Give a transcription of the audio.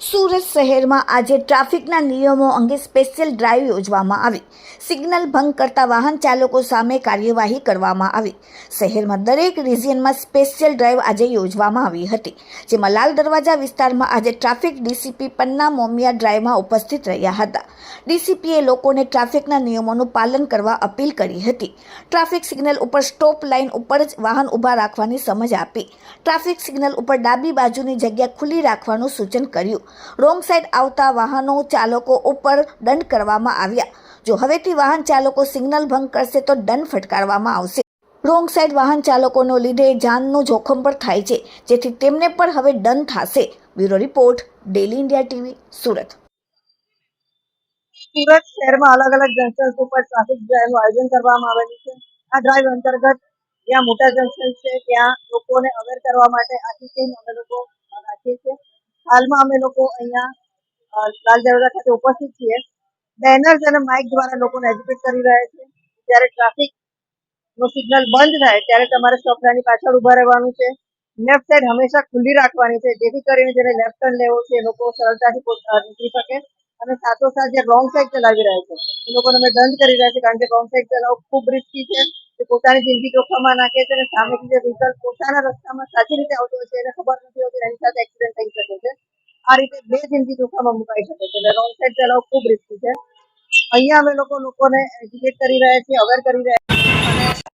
સુરત શહેરમાં આજે ટ્રાફિકના નિયમો અંગે સ્પેશિયલ ડ્રાઈવ યોજવામાં આવી. સિગ્નલ ભંગ કરતા વાહન ચાલકો સામે કાર્યવાહી કરવામાં આવી. શહેરમાં દરેક રિજિયનમાં સ્પેશિયલ ડ્રાઈવ આજે યોજવામાં આવી હતી, જેમાં લાલ દરવાજા વિસ્તારમાં આજે ટ્રાફિક ડીસીપી પન્ના મોમિયા ડ્રાઈવમાં ઉપસ્થિત રહ્યા હતા. ડીસીપીએ લોકોને ટ્રાફિકના નિયમોનું પાલન કરવા અપીલ કરી હતી. ટ્રાફિક સિગ્નલ ઉપર સ્ટોપ લાઇન ઉપર જ વાહન ઊભા રાખવાની સમજ આપી. ટ્રાફિક સિગ્નલ ઉપર ડાબી બાજુની જગ્યા ખુલ્લી રાખવાનું સૂચન કર્યું. રોંગ સાઈડ આવતા વાહનો ચાલકો ઉપર દંડ કરવામાં આવ્યા. જો હવેથી વાહન ચાલકો સિગ્નલ ભંગ કરશે તો દંડ ફટકારવામાં આવશે. રોંગ સાઈડ વાહન ચાલકોનો લીધે જાનનું જોખમ પણ થાય છે, જેથી તેમને પણ હવે દંડ થશે. Bureau report, daily India TV, Surat. Surat શહેરમાં અલગ અલગ જંકશન ઉપર ટ્રાફિક ડ્રાઈવનું આયોજન કરવામાં આવેલું છે. આ ડ્રાઈવ અંતર્ગત જ્યાં મોટા જંકશન છે ત્યાં લોકોને અવેર કરવા માટે આખી ટીમ અમે લોકો રાખીએ છીએ. હાલમાં અમે લોકો અહીંયા લાલ દરવાજા ખાતે ઉપસ્થિત છીએ. બેનર્સ અને માઇક દ્વારા લોકોને એજ્યુકેટ કરી રહ્યા છે. જ્યારે ટ્રાફિક નો સિગ્નલ બંધ થાય ત્યારે તમારે સ્ટોપ લાઇનની પાછળ ઉભા રહેવાનું છે. લેફ્ટ સાઈડ હંમેશા ખુલ્લી રાખવાની છે, જેથી કરીને જેને લેફ્ટ ટર્ન લેવો છે એ લોકો સરળતાથી નીકળી શકે. અને સાથોસાથ જે રોંગ સાઈડ ચલાવી રહ્યા છે એ લોકોને અમે દંડ કરી રહ્યા છે, કારણ કે રોંગ સાઈડ ચલાવવું ખૂબ રિસ્કી છે. તે પોતાની જિંદગી જોખમમાં નાખે છે અને સામેથી જે વ્હીકલ પોતાના રસ્તામાં સાચી રીતે આવતો હોય છે એને ખબર નથી હોતી, એની સાથે એક્સિડન્ટ થઈ શકે છે. આ રીતે બે જિંદગી જોખમમાં મુકાઈ શકે છે. એટલે રોંગ સાઈડ ચલાવવું ખૂબ રિસ્કી છે. અહીંયા અમે લોકોને એજ્યુકેટ કરી રહ્યા છીએ, અવેર કરી રહ્યા છીએ.